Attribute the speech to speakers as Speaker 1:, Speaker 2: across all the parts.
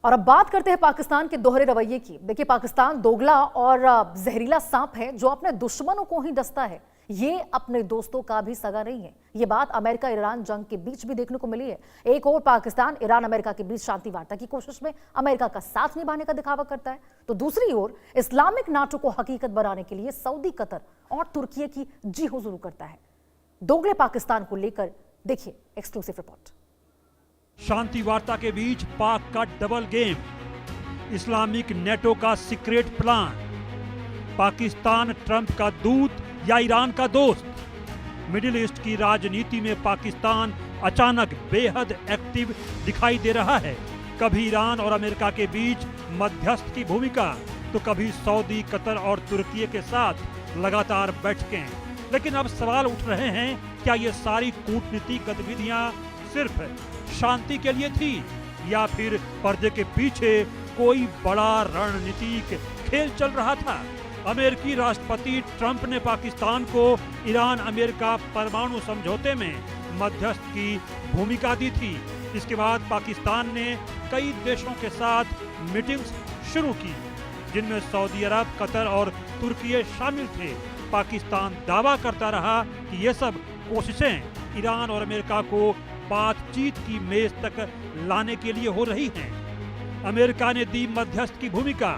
Speaker 1: और अब बात करते हैं पाकिस्तान के दोहरे रवैये की। देखिए, पाकिस्तान दोगला और जहरीला सांप है जो अपने दुश्मनों को ही डसता है। ये अपने दोस्तों का भी सगा नहीं है। ये बात अमेरिका ईरान जंग के बीच भी देखने को मिली है। एक और पाकिस्तान ईरान अमेरिका के बीच शांति वार्ता की कोशिश में अमेरिका का साथ निभाने का दिखावा करता है, तो दूसरी ओर इस्लामिक नाटो को हकीकत बनाने के लिए सऊदी, कतर और तुर्की की जी हुजूर करता है। दोगले पाकिस्तान को लेकर देखिए एक्सक्लूसिव रिपोर्ट।
Speaker 2: शांति वार्ता के बीच पाक का डबल गेम, इस्लामिक नेटो का सीक्रेट प्लान, पाकिस्तान ट्रंप का दूत या ईरान का दोस्त। मिडिल ईस्ट की राजनीति में पाकिस्तान अचानक बेहद एक्टिव दिखाई दे रहा है। कभी ईरान और अमेरिका के बीच मध्यस्थ की भूमिका, तो कभी सऊदी, कतर और तुर्की के साथ लगातार बैठकें। लेकिन अब सवाल उठ रहे हैं, क्या ये सारी कूटनीतिक गतिविधियां सिर्फ शांति के लिए थी या फिर पर्दे के पीछे कोई बड़ा रणनीतिक खेल चल रहा था? अमेरिकी राष्ट्रपति ट्रंप ने पाकिस्तान को ईरान अमेरिका परमाणु समझौते में मध्यस्थ की भूमिका दी थी। इसके बाद पाकिस्तान ने कई देशों के साथ मीटिंग्स शुरू की, जिनमें सऊदी अरब, कतर और तुर्की शामिल थे। पाकिस्तान दावा करता रहा कि ये सब कोशिशें ईरान और अमेरिका को बातचीत की मेज तक लाने के लिए हो रही हैं। अमेरिका ने दी मध्यस्थ की भूमिका,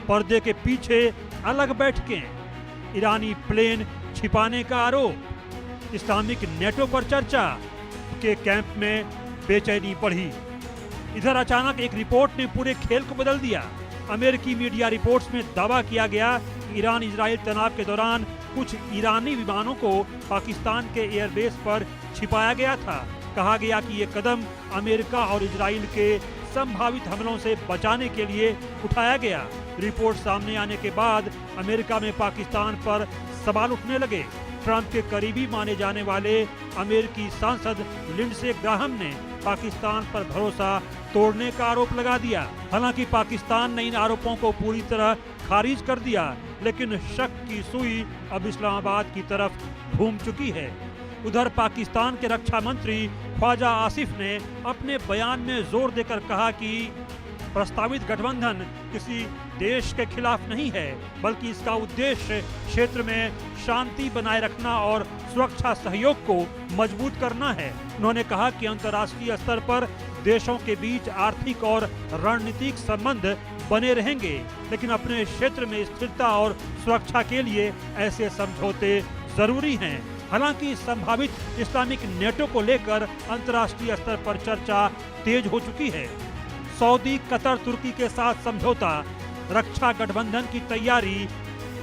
Speaker 2: पर्दे के पीछे अलग बैठकें, ईरानी प्लेन छिपाने का आरोप, इस्लामिक नेटो पर चर्चा के कैंप में बेचैनी बढ़ी। इधर अचानक एक रिपोर्ट ने पूरे खेल को बदल दिया। अमेरिकी मीडिया रिपोर्ट्स में दावा किया गया कि ईरान इजराइल तनाव के दौरान कुछ ईरानी विमानों को पाकिस्तान के एयरबेस पर छिपाया गया था। कहा गया कि ये कदम अमेरिका और इजराइल के संभावित हमलों से बचाने के लिए उठाया गया। रिपोर्ट सामने आने के बाद अमेरिका में पाकिस्तान पर सवाल उठने लगे। ट्रंप के करीबी माने जाने वाले अमेरिकी सांसद लिंडसे ग्राहम ने पाकिस्तान पर भरोसा तोड़ने का आरोप लगा दिया। हालांकि पाकिस्तान ने इन आरोपों को पूरी तरह खारिज कर दिया, लेकिन शक की सुई अब इस्लामाबाद की तरफ घूम चुकी है। उधर पाकिस्तान के रक्षा मंत्री ख्वाजा आसिफ ने अपने बयान में जोर देकर कहा कि प्रस्तावित गठबंधन किसी देश के खिलाफ नहीं है, बल्कि इसका उद्देश्य क्षेत्र में शांति बनाए रखना और सुरक्षा सहयोग को मजबूत करना है। उन्होंने कहा कि अंतर्राष्ट्रीय स्तर पर देशों के बीच आर्थिक और रणनीतिक संबंध बने रहेंगे, लेकिन अपने क्षेत्र में स्थिरता और सुरक्षा के लिए ऐसे समझौते जरूरी हैं। हालांकि संभावित इस्लामिक नेटो को लेकर अंतर्राष्ट्रीय स्तर पर चर्चा तेज हो चुकी है। सऊदी, कतर, तुर्की के साथ समझौता, रक्षा गठबंधन की तैयारी,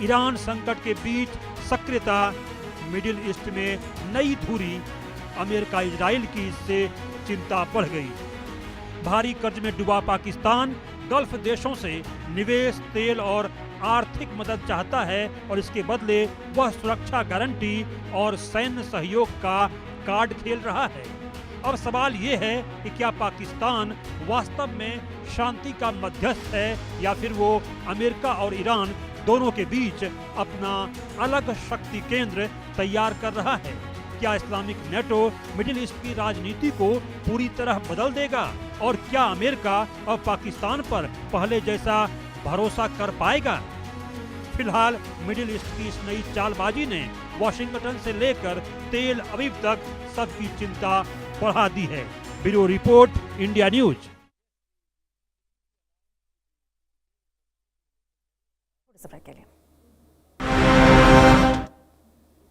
Speaker 2: ईरान संकट के बीच सक्रियता, मिडिल ईस्ट में नई धुरी, अमेरिका इजराइल की इससे चिंता बढ़ गई। भारी कर्ज में डूबा पाकिस्तान गल्फ देशों से निवेश, तेल और आर्थिक मदद चाहता है और इसके बदले वह सुरक्षा गारंटी और सैन्य सहयोग का कार्ड खेल रहा है। अब सवाल ये है कि क्या पाकिस्तान वास्तव में शांति का मध्यस्थ है या फिर वो अमेरिका और ईरान दोनों के बीच अपना अलग शक्ति केंद्र तैयार कर रहा है? क्या इस्लामिक नेटो मिडिल ईस्ट की राजनीति को पूरी तरह बदल देगा और क्या अमेरिका और पाकिस्तान पर पहले जैसा भरोसा कर पाएगा? फिलहाल मिडिल ईस्ट की इस नई चालबाजी ने वॉशिंगटन से लेकर तेल अवीव तक सबकी चिंता बढ़ा दी है। Bureau report, India news.